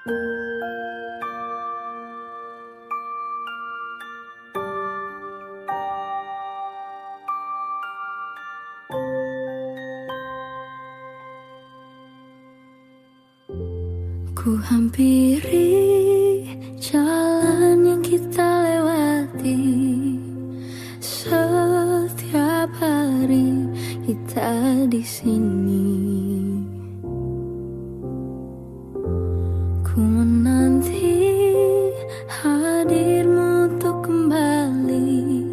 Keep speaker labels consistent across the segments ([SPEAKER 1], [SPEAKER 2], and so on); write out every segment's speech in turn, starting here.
[SPEAKER 1] Ku hampiri jalan yang kita lewati. Setiap hari kita di sini. Ku menanti hadirmu untuk kembali.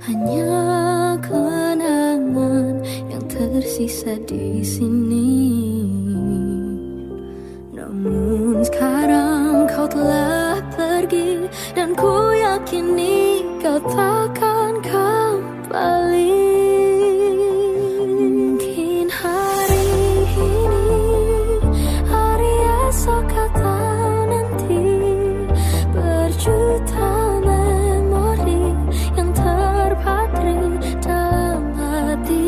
[SPEAKER 1] Hanya kenangan yang tersisa di sini. Namun sekarang kau telah pergi, dan ku yakini kau takkan kembali. Mungkin hari ini, hari esok atau nanti, berjuta memori yang terpatri dalam hati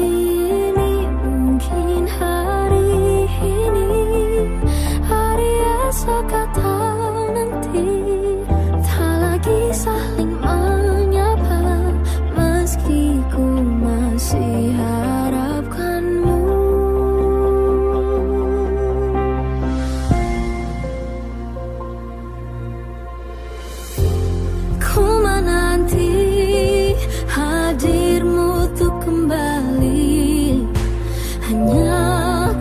[SPEAKER 1] ini. Mungkin hari ini, esok atau nanti, tak lagi saling menyapa, meski ku masih harapkanmu. Ku menanti hadirmu untuk kembali. Hanya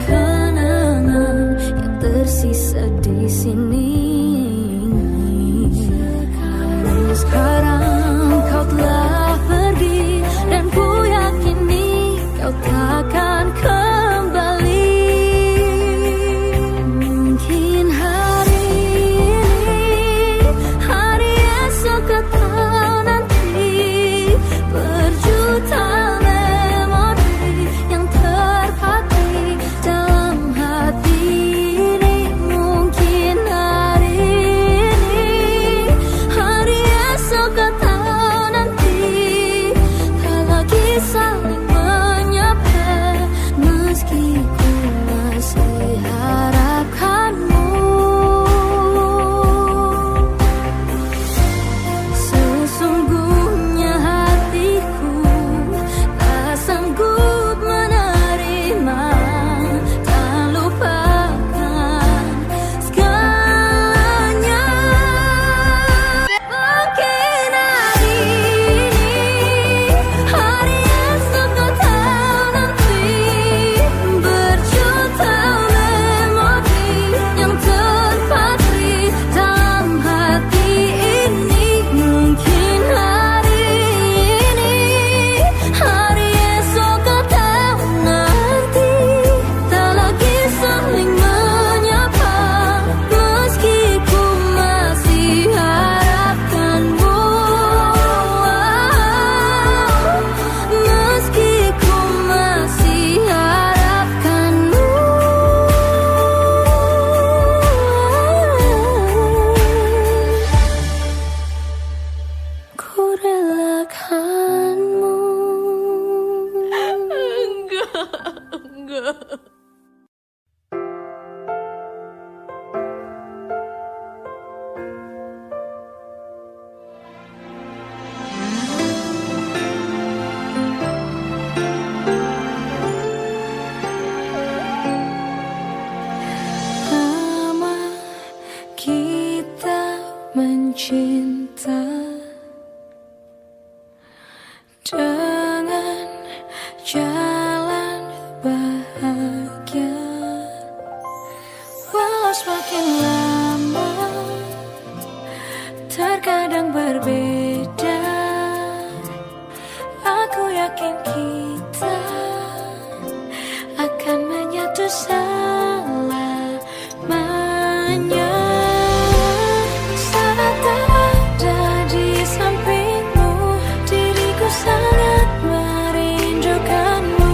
[SPEAKER 1] kenangan yang tersisa di sini. Sekarang kau telah pergi, dan ku yakini kau takkan kembali. Mungkin hari ini, hari esok atau nanti, berjuta memori yang terpatri dalam hati ini. Mungkin hari ini, hari esok atau nanti, tak lagi saling menyapa, meski ku masih harapkanmu. Sesungguhnya hatiku tak sanggup menerima, tak lupakan segalanya. Mungkin hari ini, hari esok atau nanti, berjuta memori yang terpatri dalam hati ini. Mungkin hari ini, hari esok atau nanti, tak lagi saling menyapa, meski ku masih harapkanmu. Meski ku masih harapkanmu. Ku relakanmu. Enggak. Lama kita mencinta dengan jalan bahagia. Walau semakin lama terkadang berbeda, aku yakin kita akan menyatu selamanya. Saat ada di sampingmu, diriku sangat merindukanmu.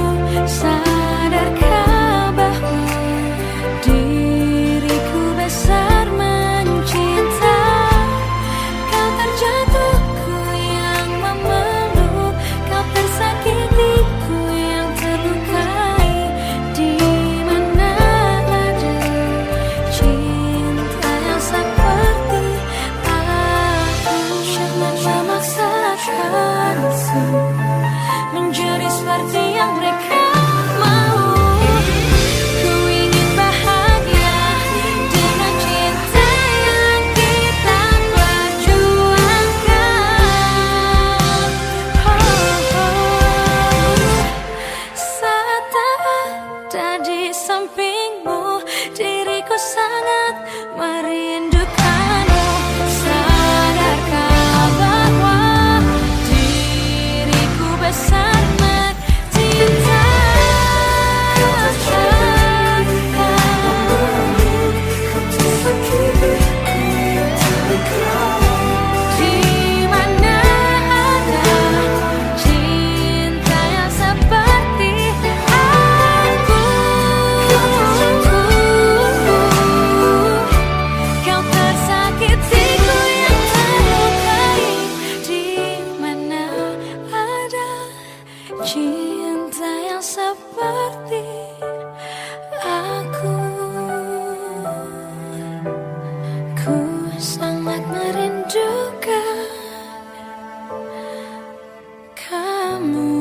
[SPEAKER 1] seperti yang mereka mau. Ku ingin bahagia dengan cinta yang kita perjuangkan. Saat ada di sampingmu, diriku sangat merindukanmu. Sadarkah bahwa diriku besar mencintai. Di mana ada cinta yang seperti aku. Kau tersakitiku yang terlukai. Di mana ada cinta yang seperti aku. Ku sangat merindukan kamu.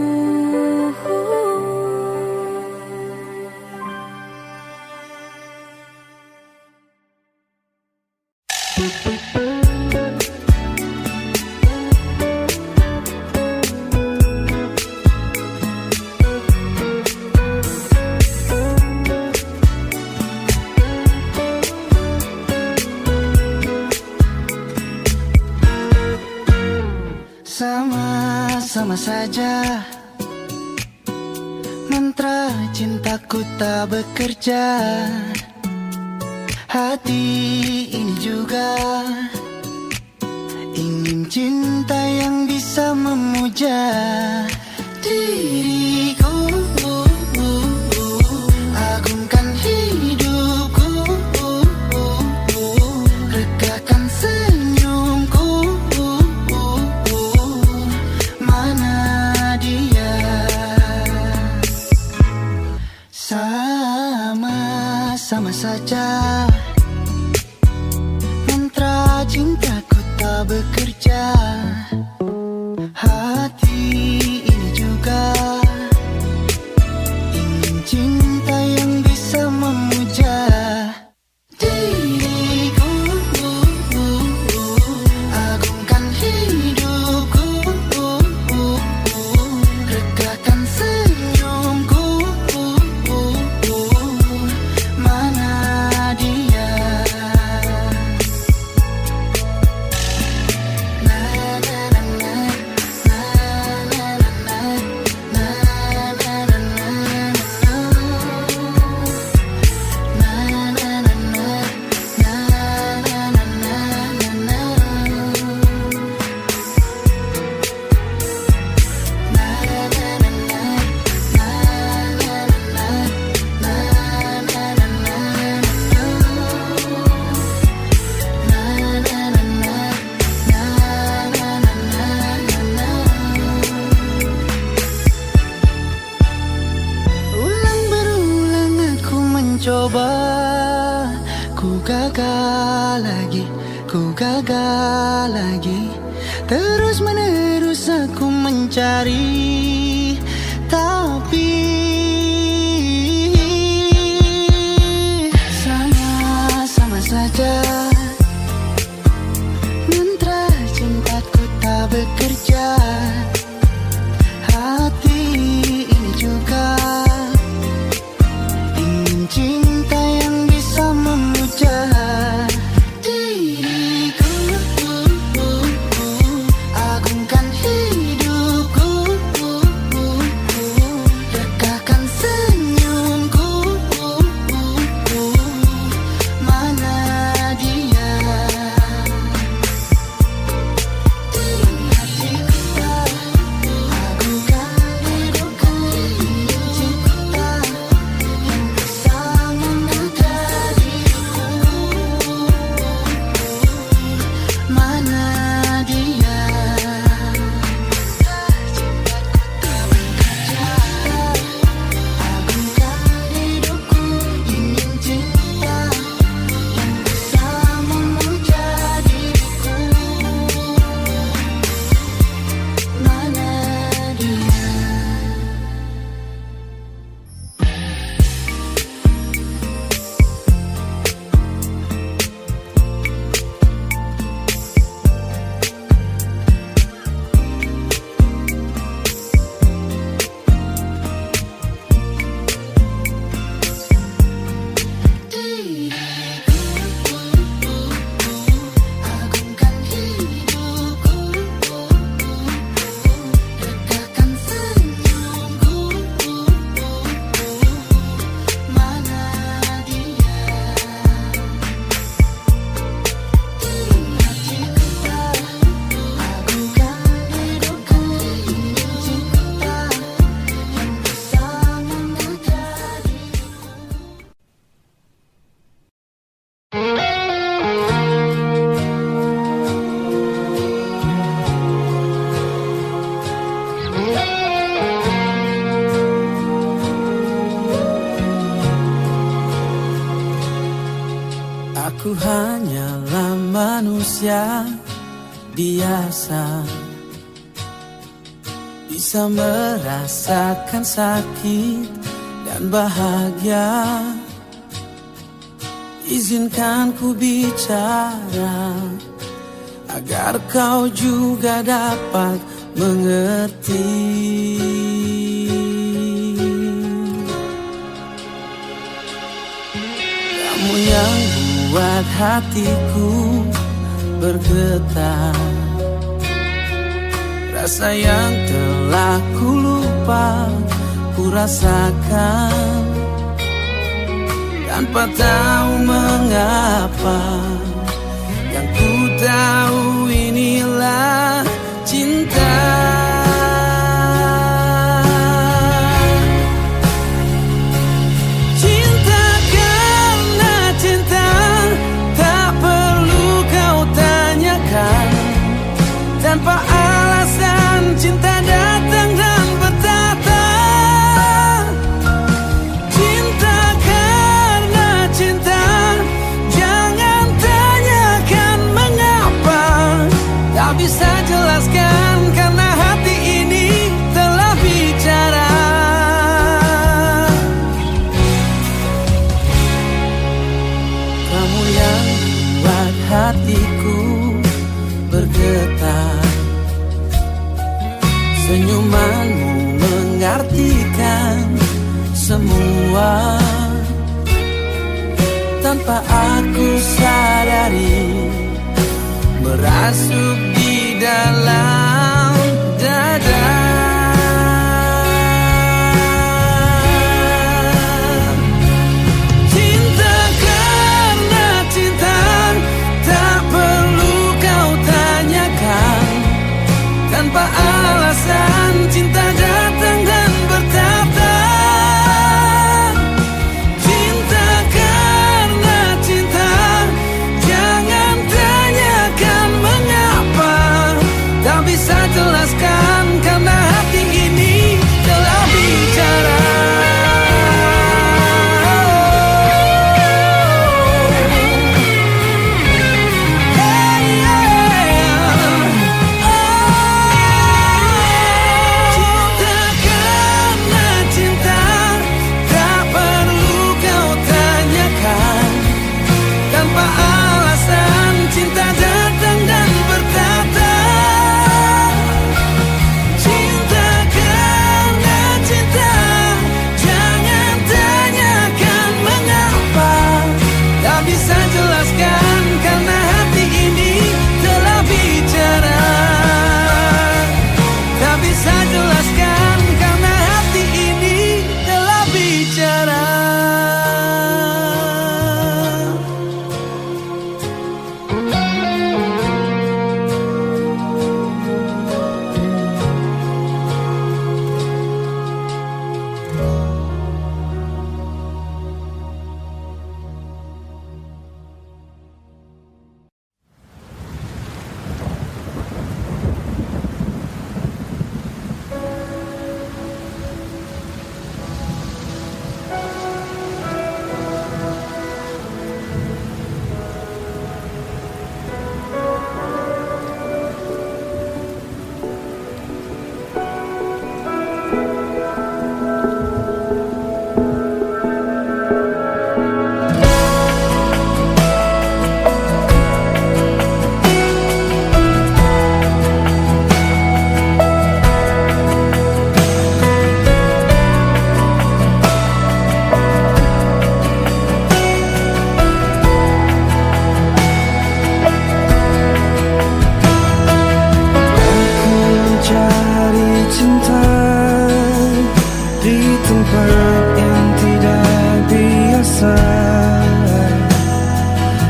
[SPEAKER 2] Sama-sama saja, mantra cintaku tak bekerja. Hati ini juga ingin cinta yang bisa memuja diriku. Agungkan hidupku, regakan senyumku. Mana dia? Sama-sama saja, mantra cintaku tak bekerja. Hati ini juga ingin cinta yang bisa memuja diriku. Agungkan hidupku, regakan senyumku. Mana dia? Na na na na, na na na na, na na na na, na na na na, na na na na. Ulang berulang aku mencoba, ku gagal lagi, ku gagal lagi. Terus menerus aku mencari, tapi sama-sama saja, mantra cintaku tak bekerja. Hati ini juga ingin cinta yang bisa memuja diriku. Agungkan hidupku,
[SPEAKER 3] Aku hanyalah manusia biasa, bisa merasakan sakit dan bahagia. Izinkan ku bicara agar kau juga dapat mengerti. Kamu yang buat hatiku bergetar, rasa yang telah ku lupa ku rasakan tanpa tahu mengapa. Yang ku tahu inilah cinta. Cinta karena cinta, tak perlu kau tanyakan. Tanpa alasan cinta datang dan bertata. Cinta karena cinta, jangan tanyakan mengapa. Tak bisa jelaskan karena hati ini telah bicara. Kamu yang buat hatiku bergetar, senyumanmu mengartikan semua. Tanpa aku sadari, merasuk di dalam dada. Cinta karena cinta, tak perlu kau tanyakan. Tanpa alasan cinta datang dan bertata. Cinta karena cinta, jangan tanyakan mengapa. Tak bisa jelaskan karena hati ini telah bicara. Cinta karena cinta, tak perlu kau tanyakan. Tanpa alasan cinta datang dan bertata. Cinta karena cinta, jangan tanyakan mengapa. Tak bisa jelaskan karena hati ini telah bicara. Tak bisa jelaskan karena hati ini telah bicara.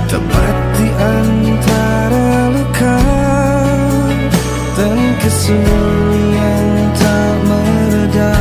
[SPEAKER 3] Tepat di antara luka dan kesunyian tak mereda.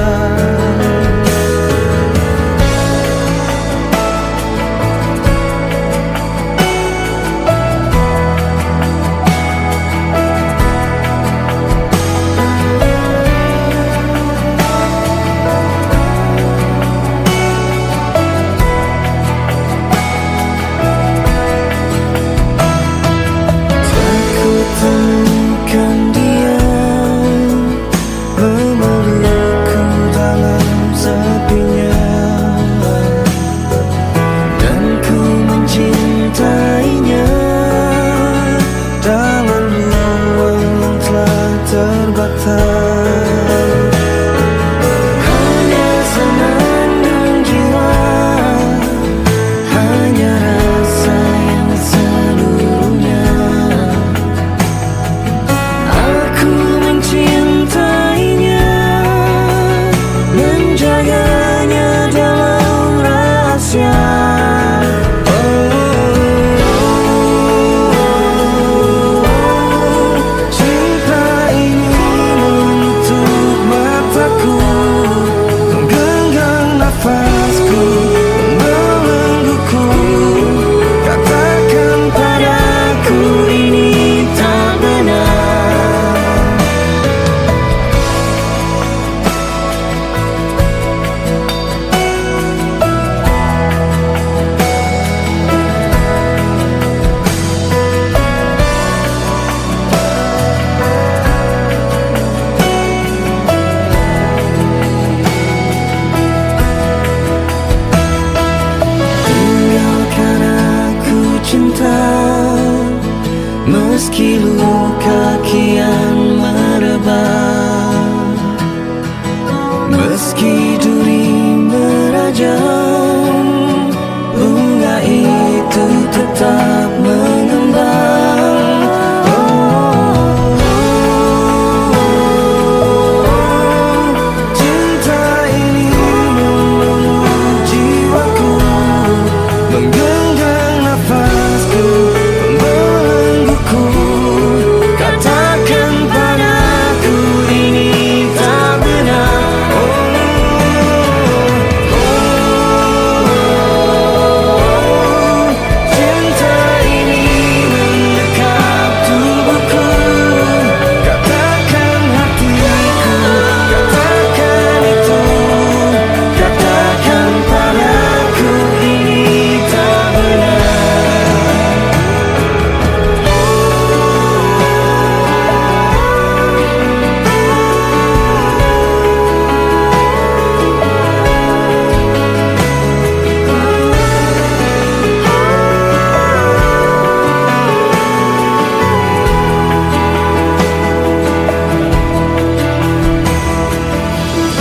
[SPEAKER 3] Meski luka kian merebak, meski duri merajam, bunga itu tetap mengembang. Cinta ini memeluk jiwaku, menggenggam nafasku, membelengguku. Katakan padaku ini tak benar. Cinta ini mendekap tubuhku. Katakan hatiku, katakan itu. Katakan padaku ini tak benar.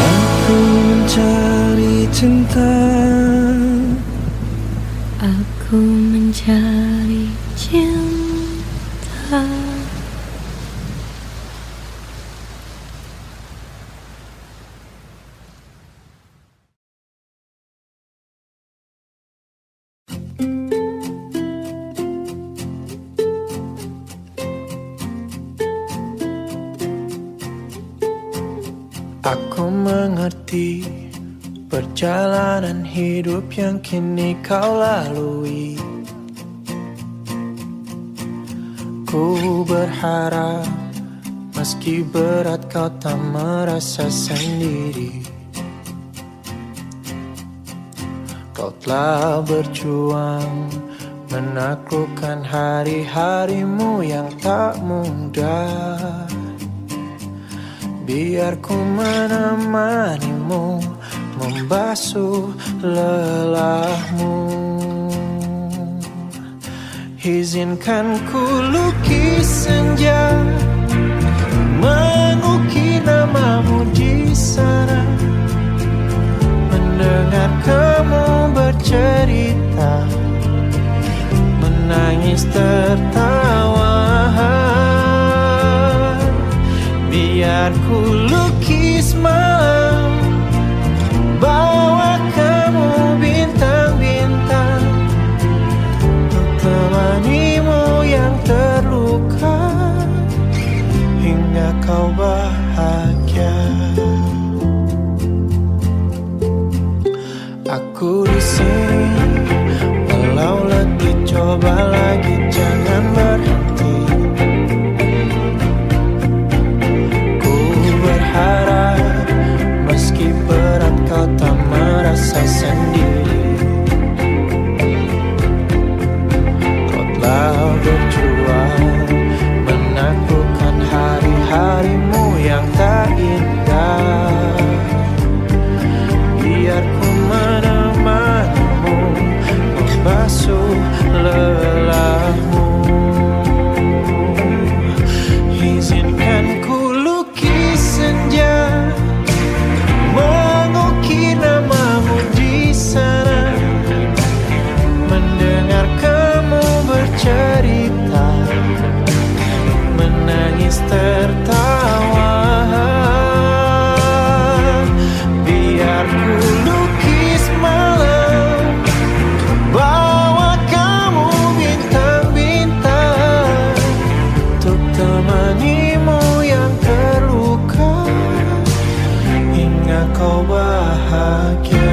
[SPEAKER 3] Aku mencari cinta,
[SPEAKER 1] Aku mencari cinta.
[SPEAKER 3] aku mengerti perjalanan hidup yang kini kau lalui. Ku berharap meski berat kau tak merasa sendiri. Kau telah berjuang menaklukkan hari-harimu yang tak mudah. Biar ku menemanimu, membasuh lelahmu. Izinkan ku lukis senja, mengukir namamu di sana. Mendengar kamu bercerita, menangis tertawa. Biar ku lukis malam, bawa kamu bintang-bintang, untuk temanimu yang terluka hingga kau bahagia. Aku di sini, walau letih coba lagi, jangan berhenti. Harap meski berat kau tak merasa sendiri. Kau telah berjuang menaklukkan hari-harimu yang tak indah. Biar ku menemanimu, membasuh lelahmu. Izinkan ku senja, mengukir namamu di sana. Mendengar kamu bercerita, menangis tertawa. Biar ku lukis malam, bawa kamu bintang-bintang, untuk temanimu yang terluka hingga kau bahagia.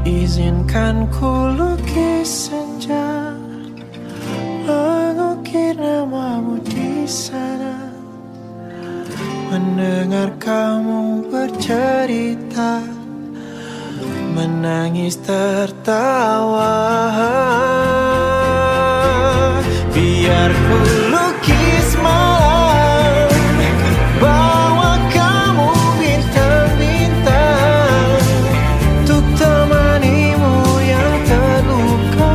[SPEAKER 3] Izinkan ku lukis senja, mengukir namamu di sana. Mendengar kamu bercerita, menangis tertawa. Biar ku lukis malam, bawa kamu bintang-bintang, untuk temanimu yang terluka,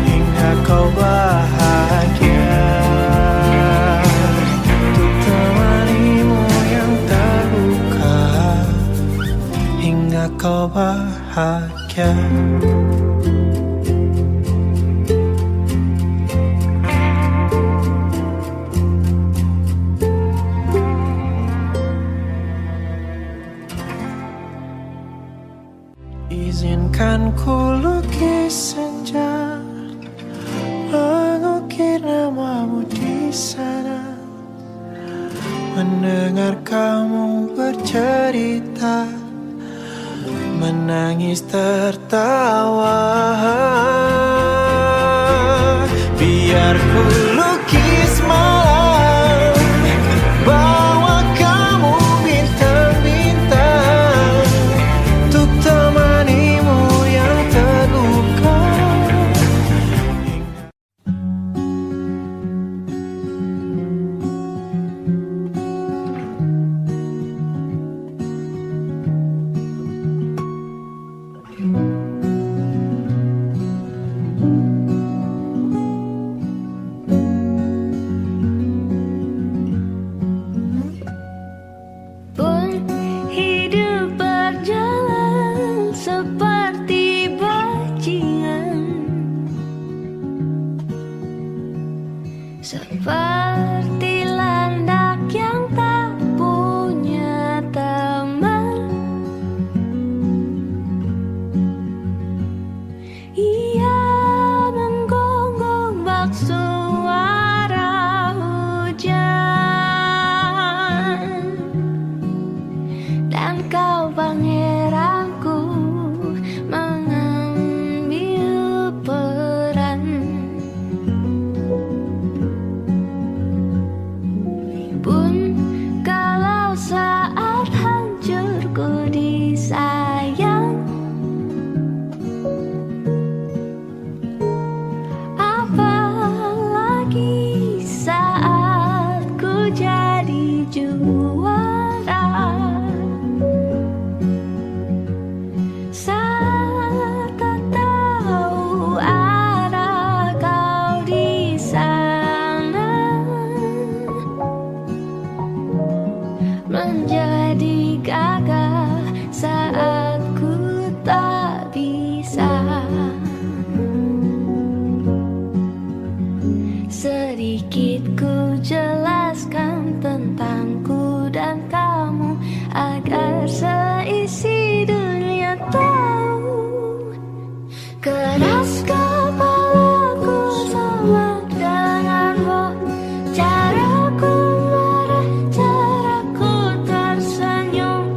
[SPEAKER 3] hingga kau bahagia. Untuk temanimu yang terluka, hingga kau bahagia. Izinkan ku lukis senja, mengukir namamu di sana, mendengar kamu bercerita, menangis tertawa. Biar ku lukis malam, bawa kamu bintang-bintang, untuk temanimu yang terluka.
[SPEAKER 1] Pun hidup berjalan seperti bajingan, seperti landak yang tak punya teman. Ia menggonggong bak suara hujan, dan kau pangeranku mengambil peran. Pun kalau saat hancurku disayang, apalagi saat ku jadi juara. Saat tak tahu arah kau di sana, menjadi gagah saat ku tak bisa. Sedikit ku jelaskan tentangku dan kamu, agar seisi dunia tahu. Keras kepalaku sama denganmu, caraku marah, caraku tersenyum,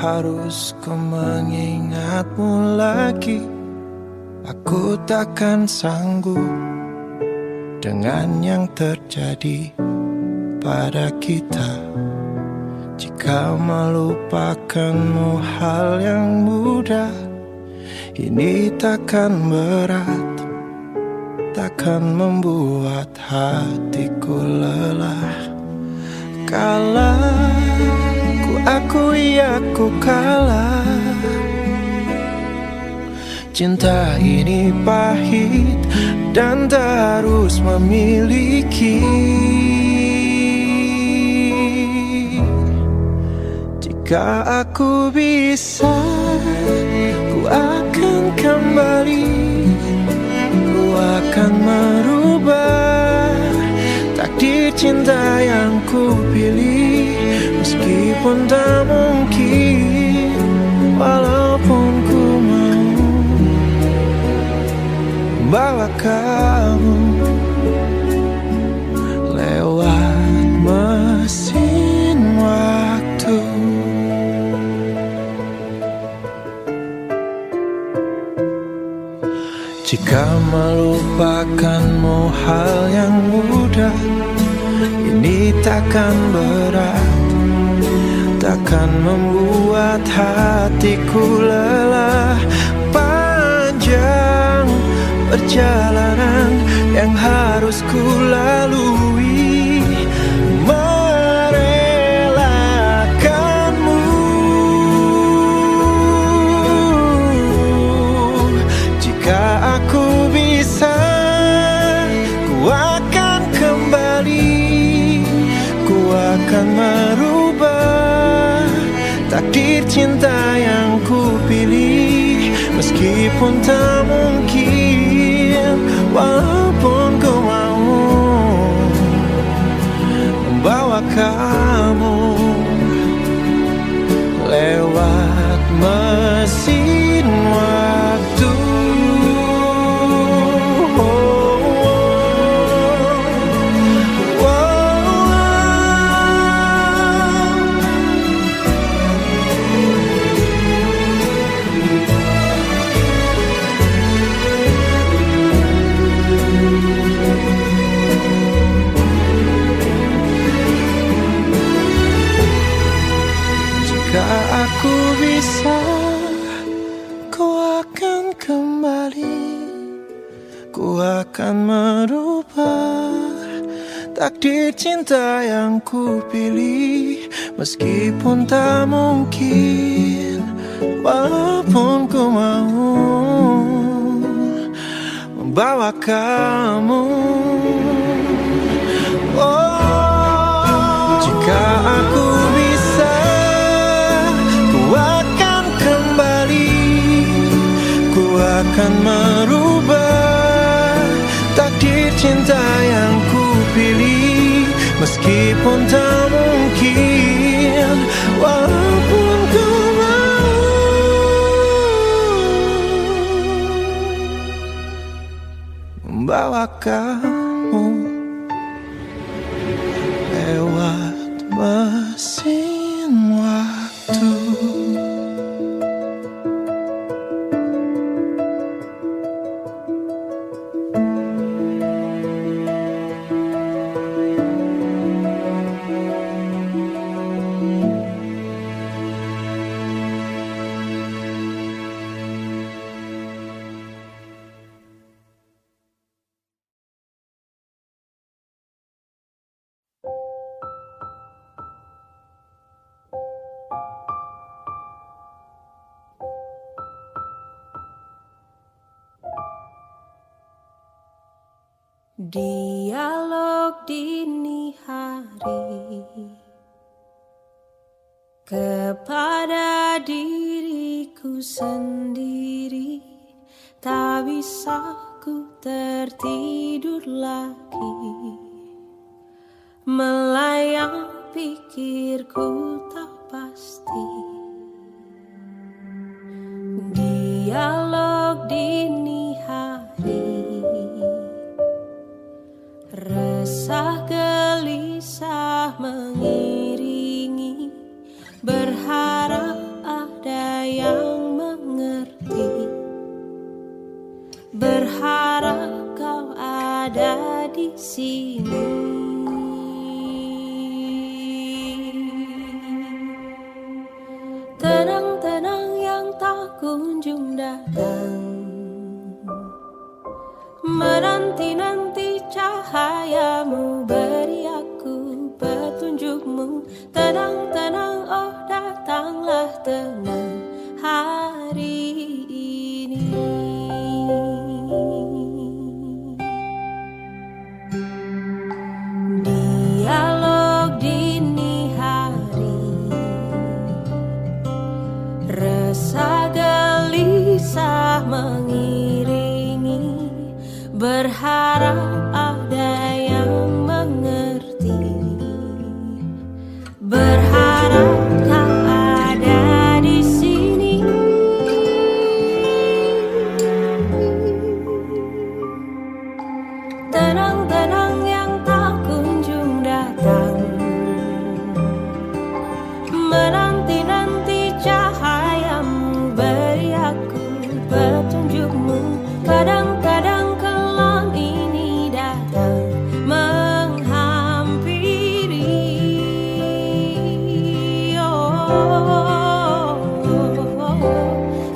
[SPEAKER 3] harus ku mengingatmu lagi. Aku takkan sanggup dengan yang terjadi pada kita. Jika melupakanmu hal yang mudah, ini takkan berat, takkan membuat hatiku lelah. Kalah, ku akui aku kalah. Cinta ini pahit dan tak harus memiliki. Jika aku bisa, ku akan kembali. Ku akan merubah takdir cinta yang ku pilih. Meskipun tak mungkin, walaupun ku mau bawa kamu lewat mesin waktu. Jika melupakanmu hal yang mudah, ini takkan berat, takkan membuat hatiku lelah. Panjang perjalanan yang harus ku lalui, merelakanmu. Jika aku bisa, ku akan kembali. Ku akan merubah takdir cinta yang ku pilih. Meskipun tak mungkin, walaupun ku mau membawa kamu lewat mesin waktu. Aku bisa, ku akan kembali. Ku akan merubah takdir cinta yang ku pilih. Meskipun tak mungkin, walaupun ku mau membawa kamu. Oh, jika aku bisa, akan kembali. Ku akan merubah takdir cinta yang ku pilih. Meskipun tak mungkin, walaupun ku mau membawa kamu lewat mesin waktu.
[SPEAKER 1] Dialog dini hari kepada diriku sendiri. Tak bisa ku tertidur lagi, melayang pikirku tak pasti. Dialog dini hari, resah gelisah mengiringi, berharap berharap kau ada di sini. Tenang-tenang yang tak kunjung datang, menanti-nanti cahayamu, beri aku petunjukmu. Tenang-tenang, oh datanglah tenang hari ini. Dialog dini hari, resah gelisah mengiringi, berharap ada yang mengerti, berharap kau ada di sini. Tenang-tenang yang tak kunjung datang, menanti-nanti cahayamu, beri aku petunjukmu. Kadang-kadang kelam ini datang menghampiri.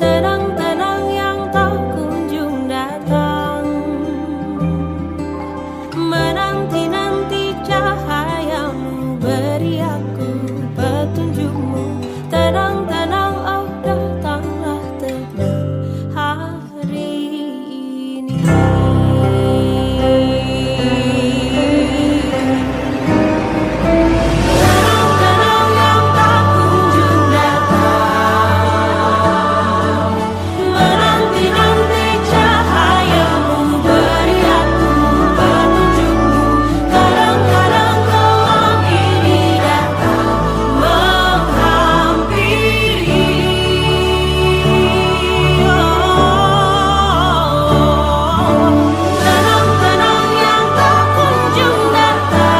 [SPEAKER 1] Tenang-tenang yang tak kunjung datang, menanti-nanti cahayamu, beri aku petunjukmu. Tenang-tenang, oh datanglah tenang hari ini. Tenang-tenang yang tak kunjung datang, menanti-nanti cahayamu, beri aku petunjukmu. Kadang-kadang kelam ini datang menghampiri. Tenang-tenang yang tak kunjung datang,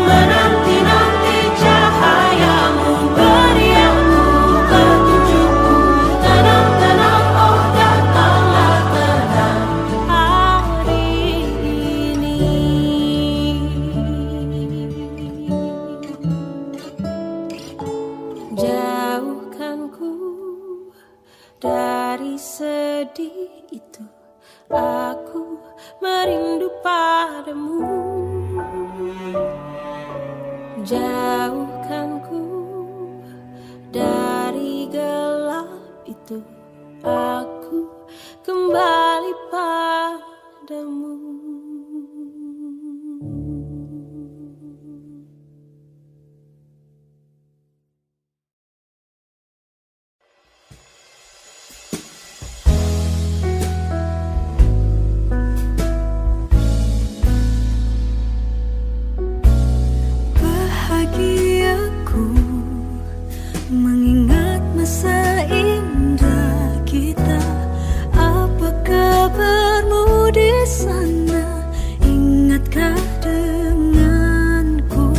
[SPEAKER 1] menanti-nanti cahayamu, beri aku petunjukmu. Tenang-tenang, oh datanglah tenang hari ini. Jauhkanku dari sedih itu, aku merindu padamu. Jauhkanku dari gelap itu, aku kembali padamu.
[SPEAKER 4] Bahagiaku mengingat masa indah kita. Apa kabarmu di sana? Ingatkah denganku?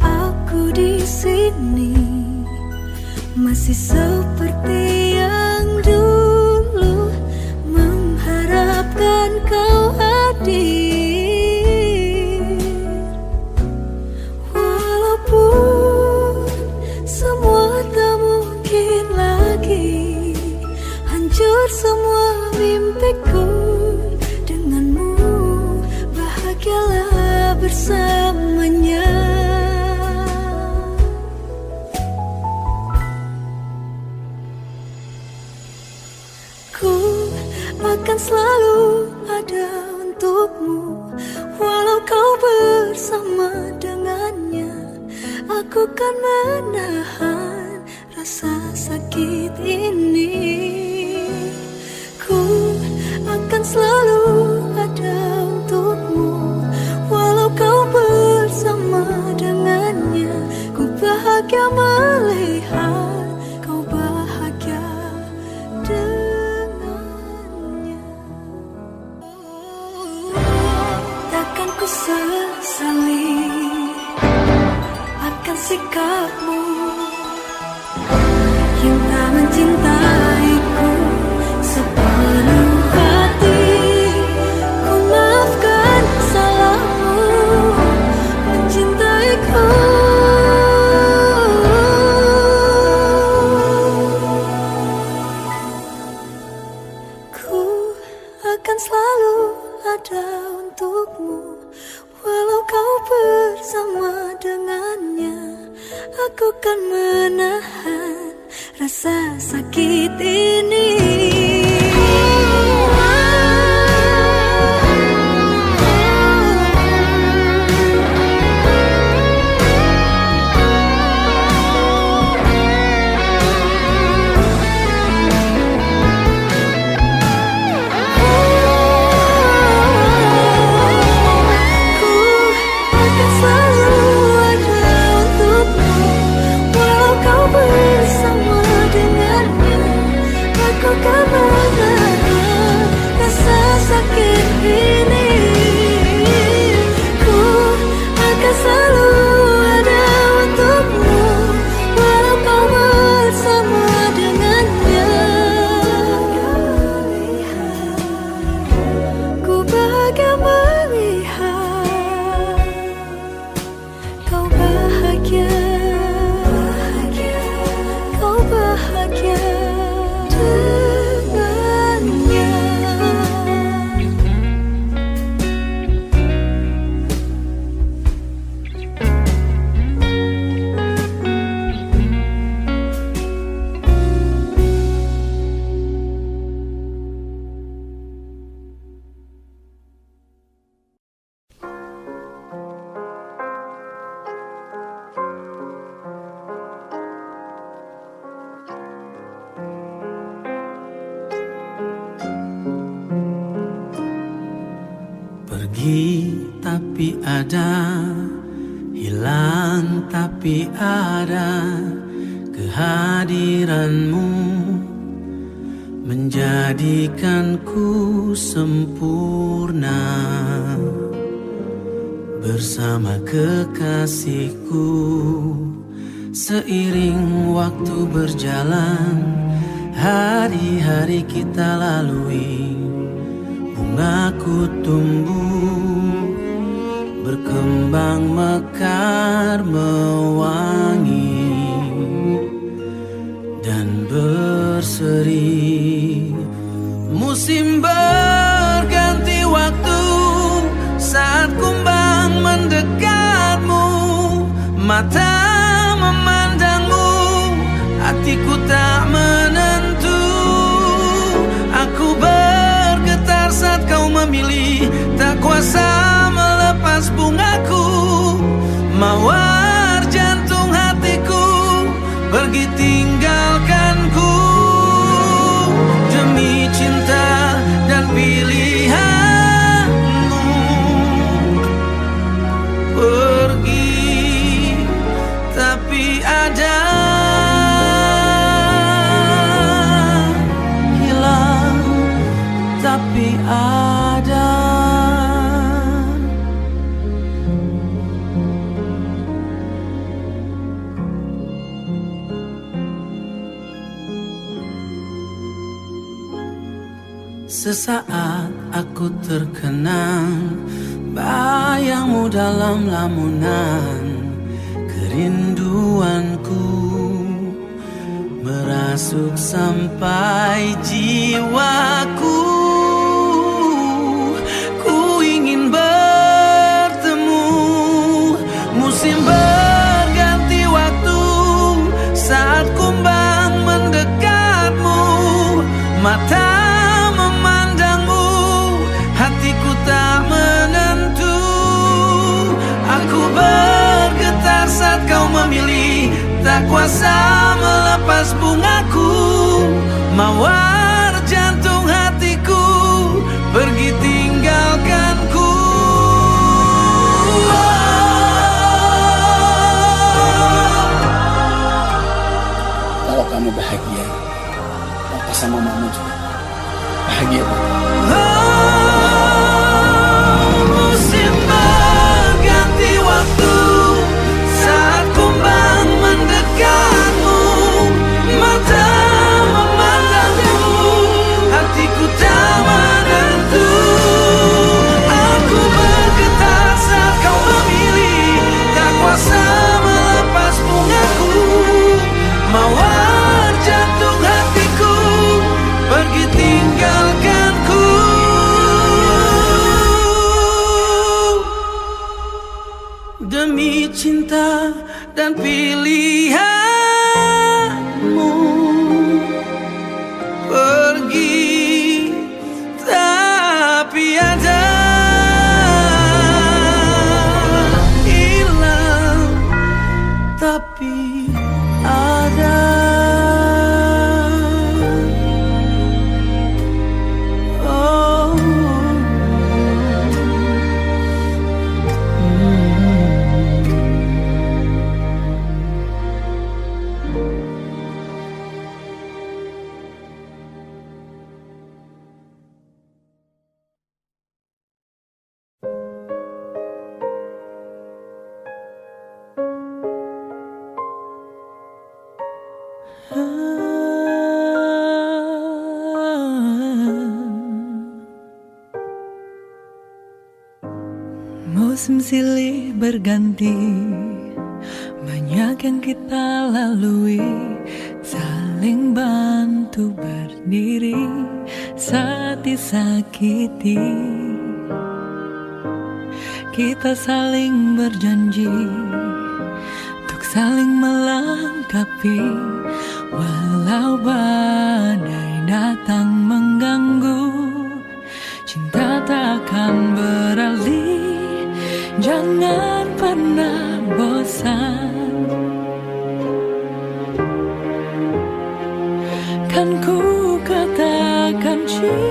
[SPEAKER 4] Aku di sini masih seperti yang dulu, mengharapkan kau hadir. Walaupun semua tak mungkin lagi, hancur semua mimpiku. Denganmu bahagialah bersamanya. Ku akan selalu ada untukmu, walau kau bersama dengannya. Aku kan menahan rasa sakit ini. Ku akan selalu ada untukmu, walau kau bersama dengannya. Ku bahagia melihat kau bahagia dengannya. Takkan ku sesali akan sikapmu yang tak mencintaiku takkan selalu ada untukmu. Walau kau bersama dengannya, aku kan menahan rasa sakit ini.
[SPEAKER 3] Pergi tapi ada, hilang tapi ada, kehadiranmu menjadikanku sempurna. Bersama kekasihku, seiring waktu berjalan, hari-hari kita lalui. Bungaku tumbuh, berkembang mekar mewangi dan berseri. Musim berganti waktu saat kumbang mendekatmu. Mata memandangmu, hatiku tak menentu. Aku bergetar saat kau memilih, tak kuasa melepas bungaku. Mawar jantung hatiku pergi tinggalkanku. Demi cinta dan pilihanmu, pergi tapi ada, hilang tapi ada. Sesaat aku terkenang bayangmu dalam lamunan kerinduanku, merasuk sampai jiwaku. Ku ingin bertemu, musim berganti waktu saat kumbang mendekatmu. Mata memandangmu, hatiku tak menentu. Aku bergetar saat kau memilih, tak kuasa melepas bungaku. Mawar jantung hatiku pergi tinggalkanku.
[SPEAKER 5] Kalau kamu bahagia, papa sama mama juga bahagia.
[SPEAKER 3] Musim berganti waktu saat kumbang mendekatmu. Mata memandangmu, hatiku tak menentu. Aku bergetar saat kau memilih, tak kuasa melepas bungaku. Mawar jantung hatiku pergi tinggalkan. dan pilihanmu pergi, tapi ada hilang, tapi ada. Oh.
[SPEAKER 6] Musim silih berganti, banyak yang kita lalui, saling bantu berdiri saat disakiti. Kita saling berjanji untuk saling melengkapi, walau badai datang mengganggu, cinta takkan beralih. Jangan pernah bosan, kan ku katakan cinta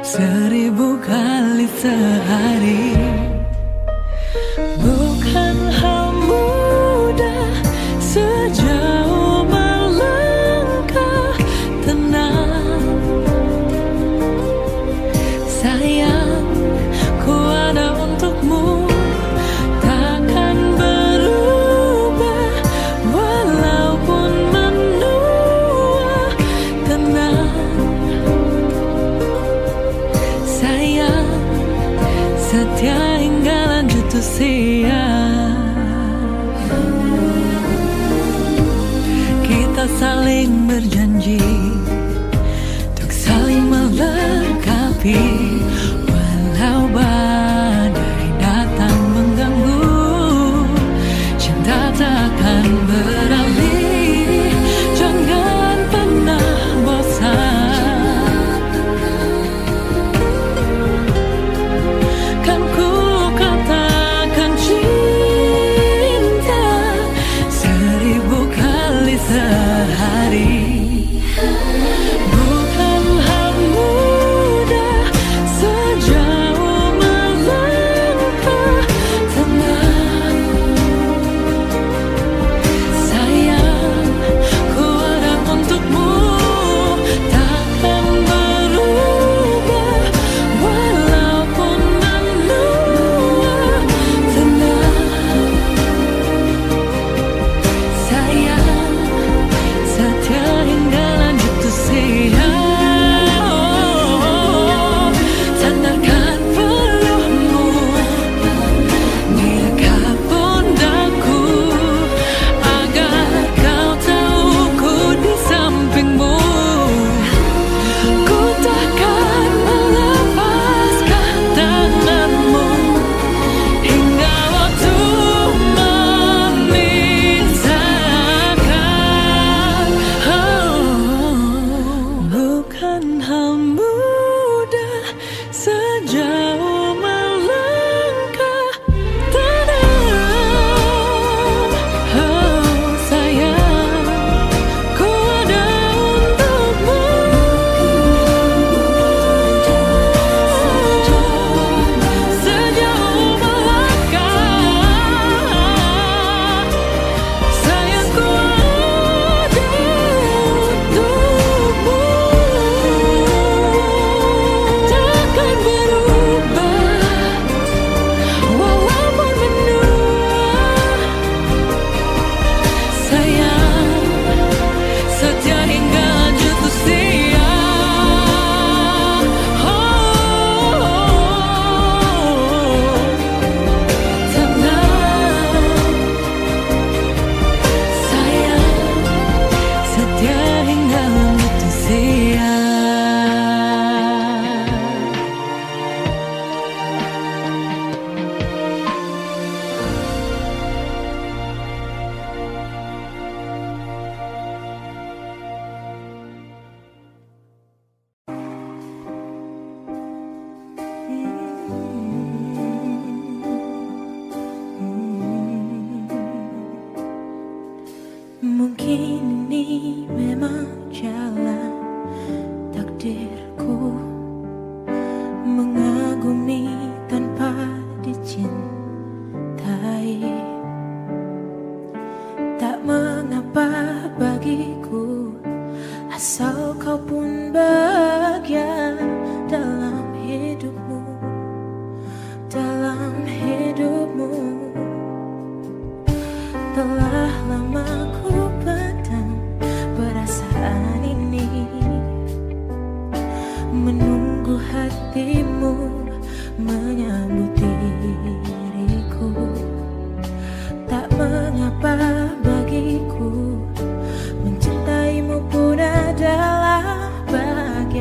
[SPEAKER 6] 1000 kali sehari. Bukan hal mudah sejauh melangkah tenang, sayang. Ku ada untukmu, takkan berubah walaupun menua. Tenang, sayang, setia hingga lanjut usia. Kita saling berjanji untuk saling melengkapi, walau badai datang mengganggu, cinta takkan beralih. Jangan pernah bosan, kan ku katakan cinta 1000 kali sehari. Bukan hal mudah sejauh melangkah tenang, sayang. Ku ada untukmu, takkan berubah walaupun menua. Tenang, sayang, setia hingga lanjut usia. Sandarkan pelukmu di dekat pundakku, agar kau tahu ku di sampingmu. Ku takkan melepaskan tanganmu hingga waktu memisahkan. Bukan hal mudah sejauh melangkah tenang, sayang. Ku ada untukmu, sejauh melangkah, sayang. Ku ada untukmu.
[SPEAKER 1] hadirku, mengagumi tanpa dicintai. Tak mengapa bagiku, asal kau pun bahagia dalam hidupmu, dalam hidupmu. Telah lama ku pendam perasaan ini, menunggu hatimu menyambut diriku. Tak mengapa bagiku, mencintaimu pun adalah bahagia.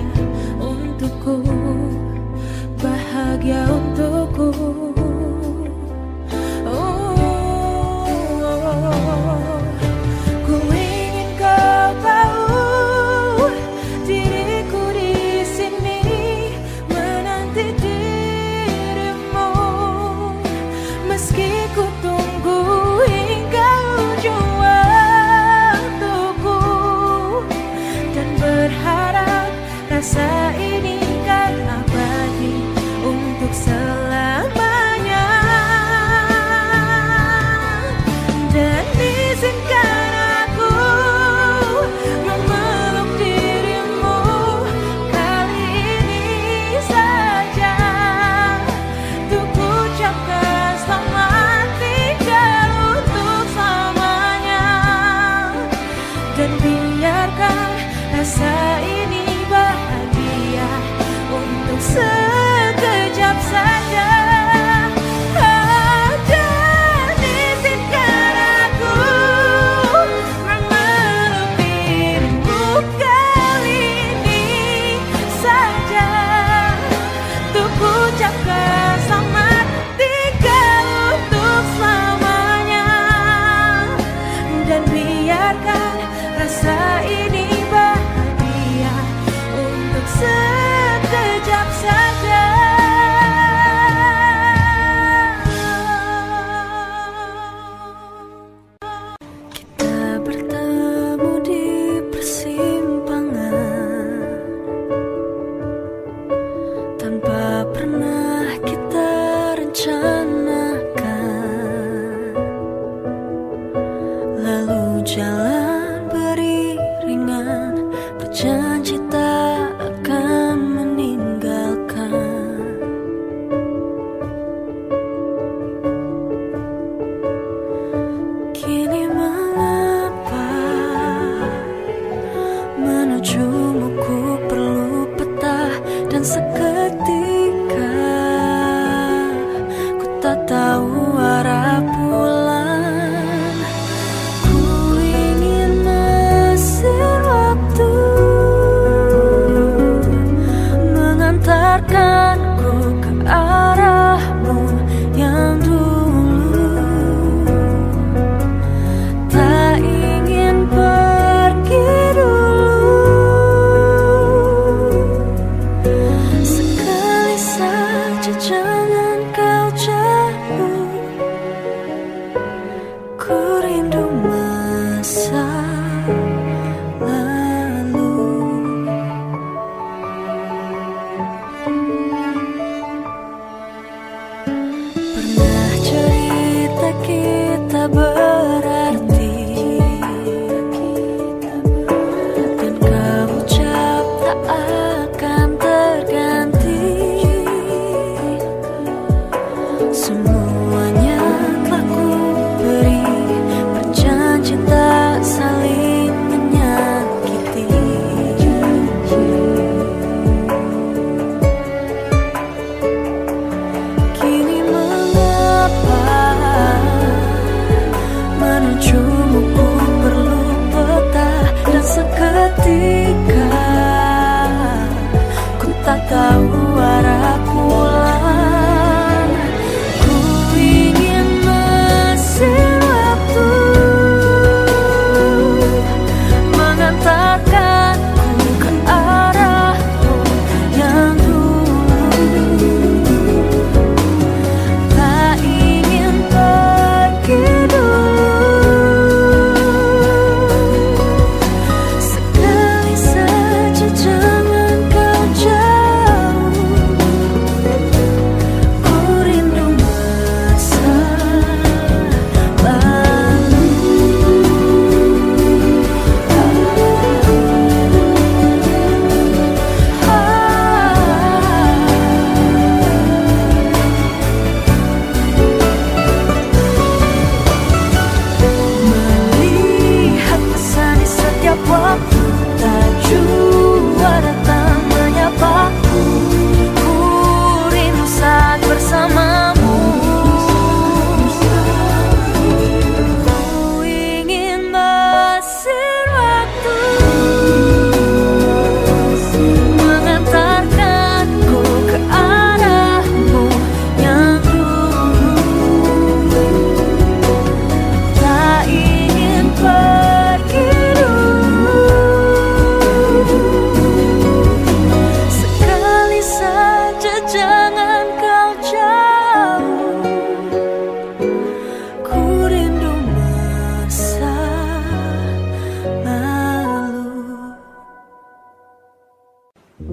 [SPEAKER 6] Terdiam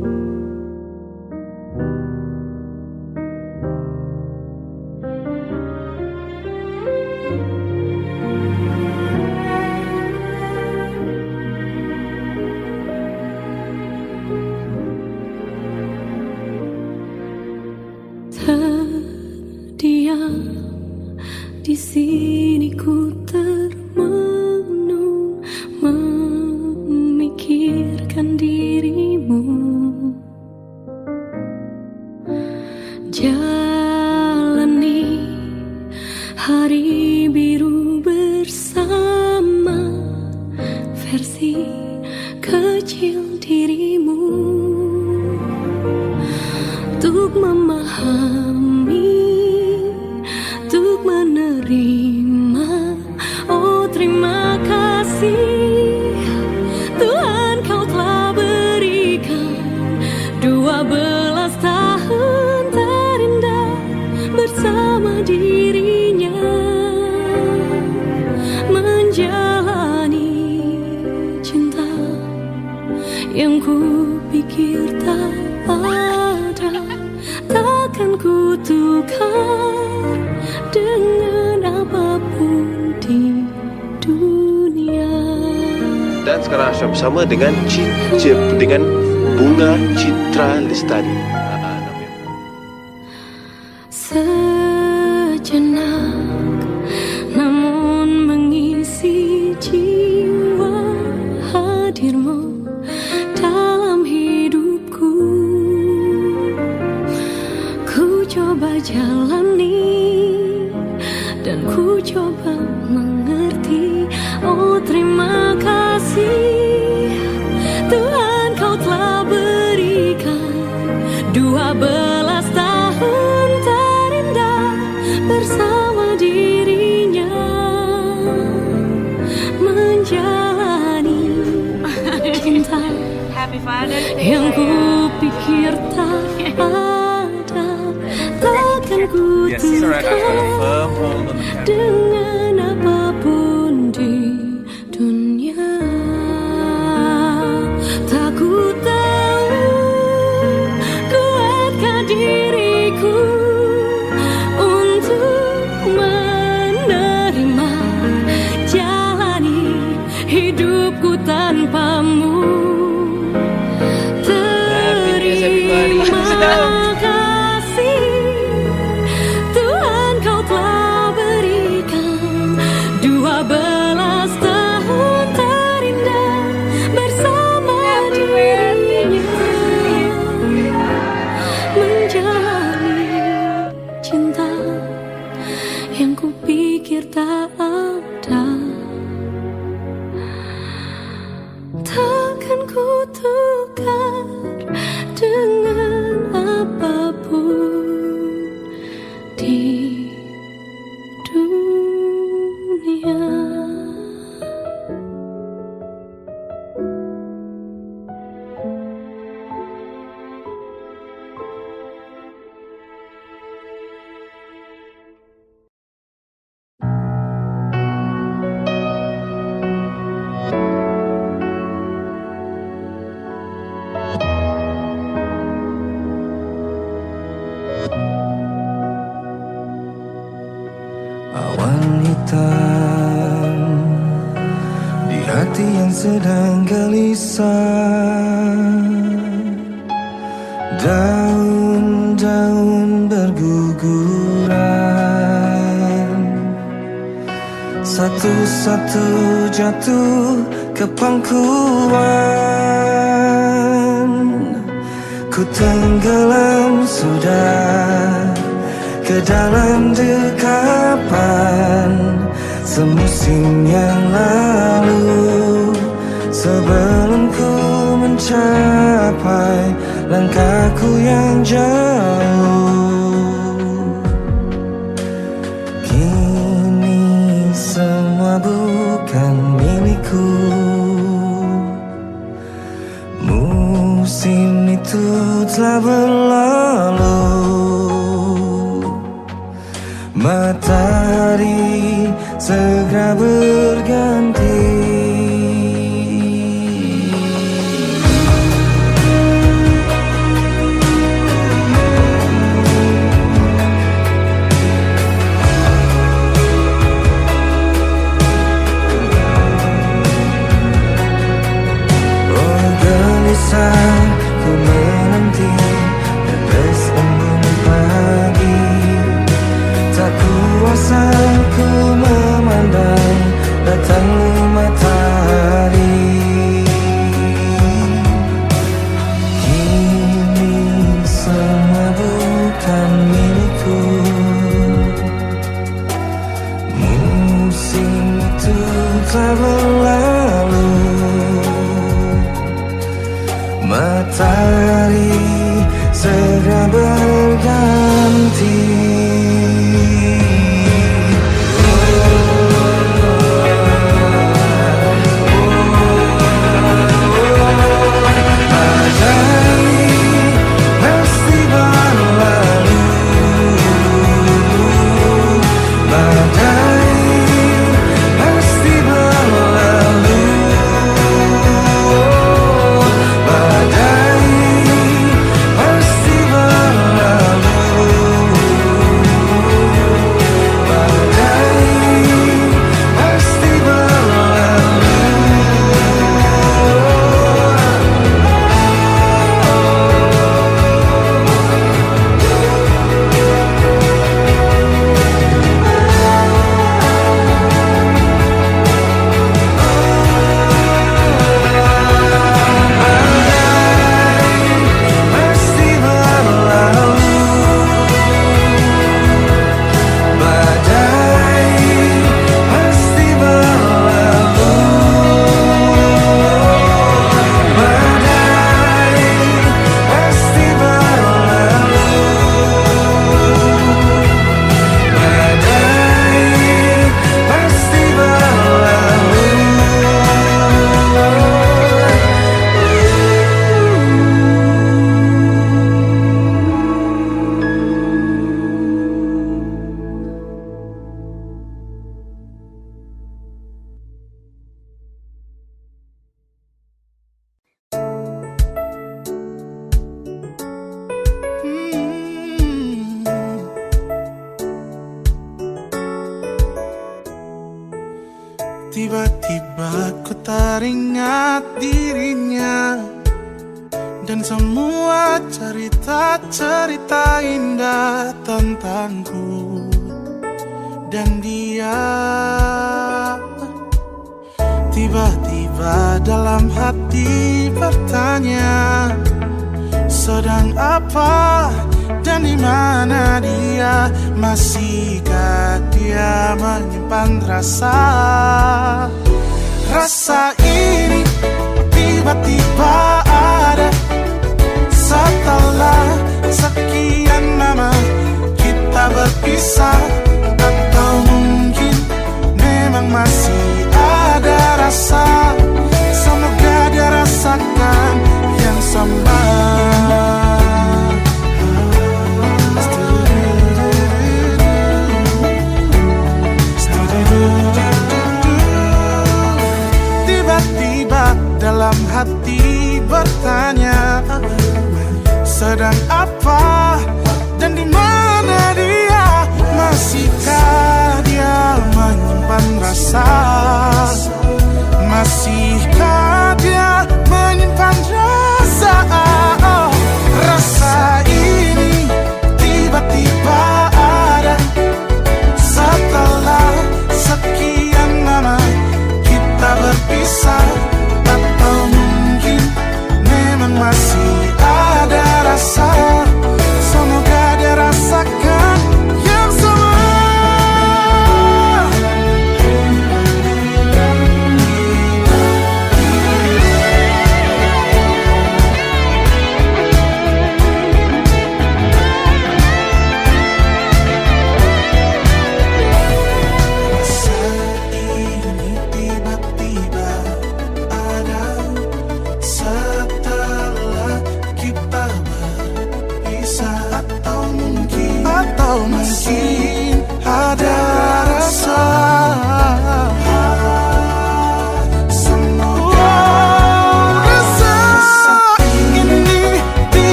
[SPEAKER 6] di sini ku termenung memikirkan dirimu. Jalani hari biru bersama versi kecil dirimu. Untuk memahami, untuk menerima. Oh terima kasih Tuhan, kau telah berikan 12 tahun terindah bersama dirinya, menjalani cinta yang ku pikir tak ada, takkan ku tukar dengan apapun di dunia.
[SPEAKER 7] Dan sekarang Ashraf bersama dengan Bunga Citra Lestari.
[SPEAKER 6] Sejenak namun mengisi jiwa, hadirmu dalam hidupku. Ku coba jalani dan ku coba mengerti. Oh terima kasih Tuhan, kau telah berikan 12 tahun terindah bersama dirinya, menjalani cinta yang ku pikir tak ada, takkan ku tukar dengan apapun di dunia. Tak ku tahu kuatkah diriku untuk menerima jalani hidupku tanpamu. Terima kasih Tuhan, kau telah berikan 12 tahun terindah bersama dirinya, menjalani cinta yang ku pikir tak ada, takkan ku tukar dengan apapun di dunia.
[SPEAKER 3] Awan hitam di hati yang sedang gelisah, daun-daun berguguran, satu-satu jatuh ke pangkuan. Ku tenggelam sudah ke dalam dekapan semusim yang lalu, sebelum ku mencapai langkahku yang jauh. Kini semua bukan milikku, musim itu telah berlalu. Matahari segera berganti. matahari segera berganti.
[SPEAKER 8] Tiba-tiba ku teringat dirinya dan semua cerita-cerita indah tentangku dan dia. Tiba-tiba dalam hati bertanya, sedang apa dan di mana dia? Masihkah dia menyimpan rasa? Rasa ini tiba-tiba ada setelah sekian lama kita berpisah. Atau mungkin memang masih ada rasa. Semoga dia rasakan yang sama. Tiba-tiba dalam hati bertanya, sedang apa dan di mana dia? Masihkah dia menyimpan rasa? Masihkah dia menyimpan rasa? Rasa ini tiba-tiba ada setelah sekian lama kita berpisah. Atau mungkin memang masih ada rasa. Semoga dia rasakan yang sama.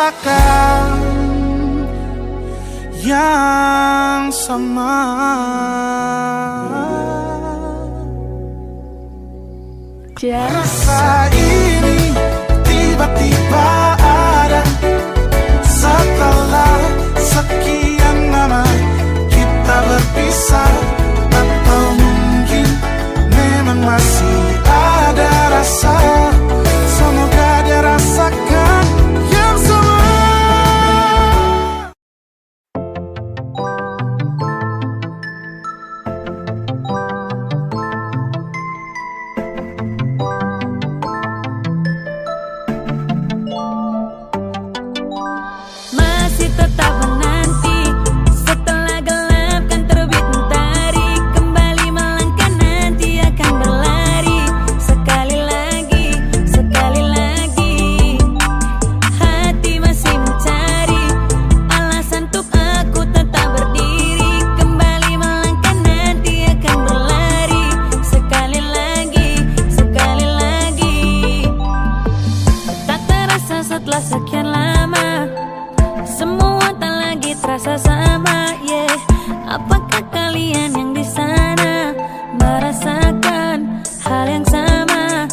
[SPEAKER 8] rasakan yang sama. Rasa ini tiba-tiba ada setelah sekian lama kita berpisah. Atau mungkin memang masih ada rasa. Semoga dia rasakan yang sama.
[SPEAKER 1] Masih tetap menanti setelah gelap kan terbit mentari. Kembali melangkah nanti akan berlari. Sekali lagi, sekali lagi. Hati masih mencari alasan untuk aku tetap berdiri. Kembali melangkah nanti akan berlari. Sekali lagi, sekali lagi. Tak terasa setelah sekian lama, semua tak lagi terasa sama, yeah. Apakah kalian yang di sana merasakan hal yang sama?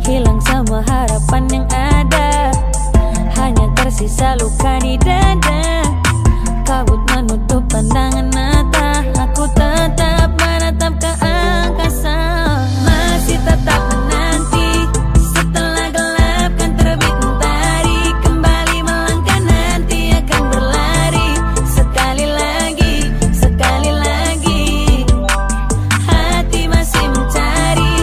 [SPEAKER 1] Hilang semua harapan yang ada, hanya tersisa luka di dada. Kabut menutup pandangan mata, aku tetap menatap ke angkasa. Masih tetap menanti setelah gelap kan terbit mentari. Kembali melangkah nanti akan berlari. Sekali lagi, sekali lagi. Hati masih mencari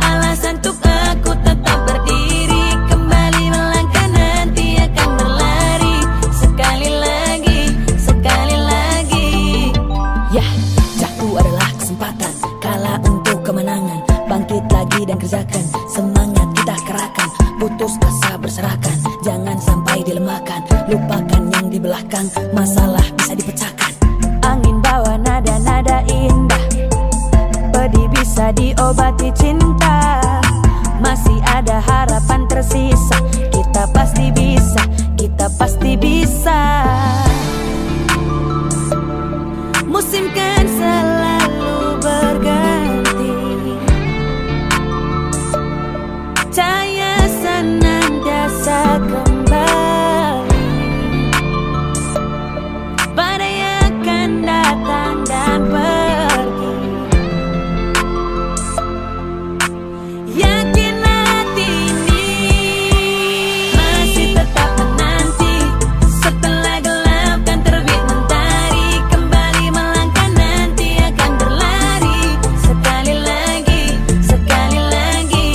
[SPEAKER 1] alasan untuk aku tetap berdiri. Kembali melangkah nanti akan berlari. Sekali lagi, sekali lagi.
[SPEAKER 9] Ya, jatuh adalah kesempatan, kalah untuk kemenangan. Bangkit lagi dan kerjakan, semangat kita kerahkan. Putus asa berserakan, jangan sampai dilemahkan. Lupakan yang di belakang, masalah bisa dipecahkan.
[SPEAKER 1] Angin bawa nada-nada indah, pedih bisa diobati cinta. Masih ada harapan tersisa, kita pasti bisa, kita pasti bisa. Musim kan selalu berganti, cahaya senantiasa kembali. Badai akan datang dan pergi. Yakin hati ini masih tetap menanti setelah gelap kan terbit mentari. Kembali melangkah nanti akan berlari. Sekali lagi, sekali lagi.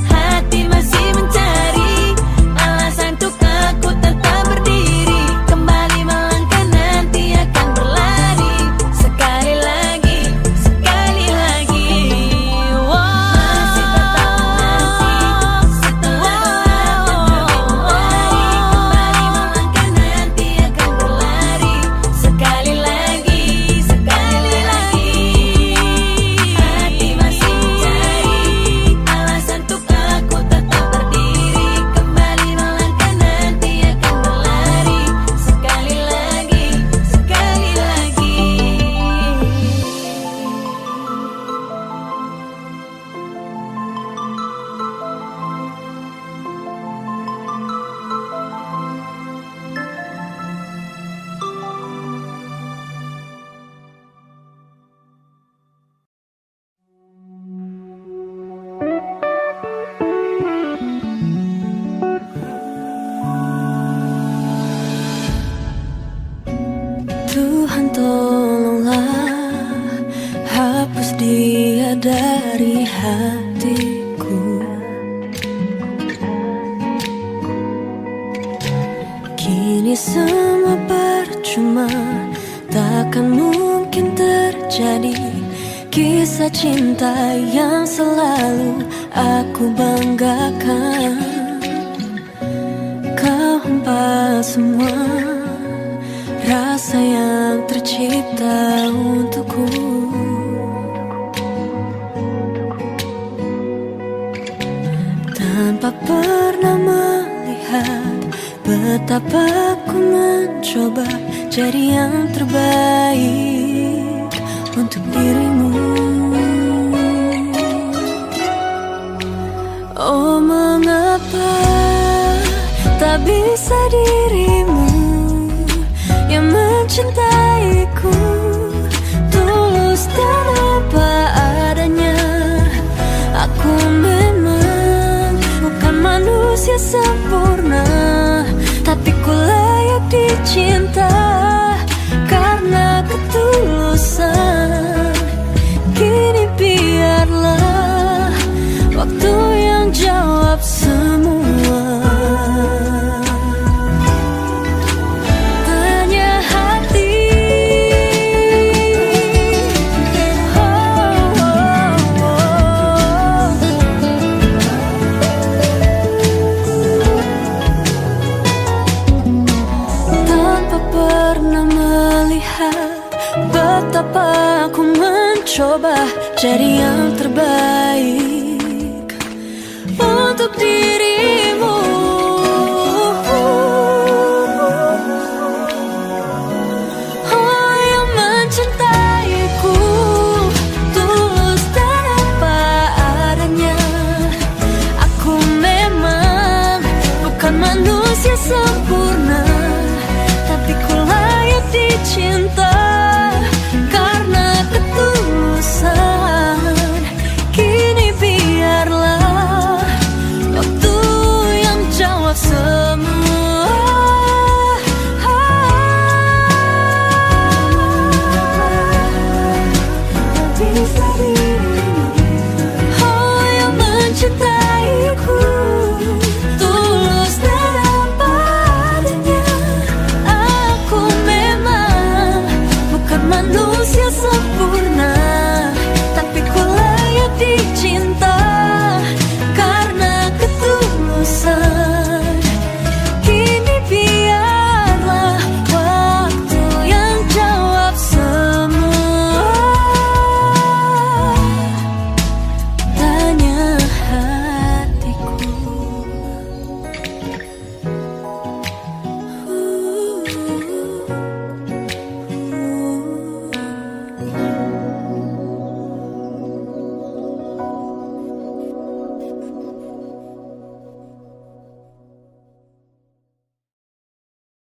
[SPEAKER 1] Hati masih mencari alasan untuk aku tetap berdiri. Kembali melangkah nanti akan berlari. Sekali lagi, sekali lagi. Masih tetap menanti setelah gelap kan terbit mentari. Kembali melangkah nanti akan berlari. Sekali lagi, sekali lagi. Hati masih mencari alasan untuk aku tetap berdiri. Kembali melangkah nanti akan berlari. Sekali lagi, sekali lagi.
[SPEAKER 6] Tuhan tolonglah hapus dia dari hatiku. Kini semua percuma, takkan mungkin terjadi kisah cinta yang selalu aku banggakan. Kau hempas semua rasa yang tercipta untukku. Tanpa pernah melihat Betapa ku mencoba jadi yang terbaik untuk dirimu. Oh, mengapa tak bisa dirimu yang mencintaiku tulus dan apa adanya. Aku memang bukan manusia sempurna, tapi ku layak dicinta karena ketulusan. Kini biarlah waktu yang jawab semua. Tanya hati, tanpa pernah melihat betapa aku mencoba jadi yang terbaik untuk dirimu. Oh, yang mencintaiku tulus dan apa adanya. Aku memang bukan manusia sempurna, tapi ku layak dicinta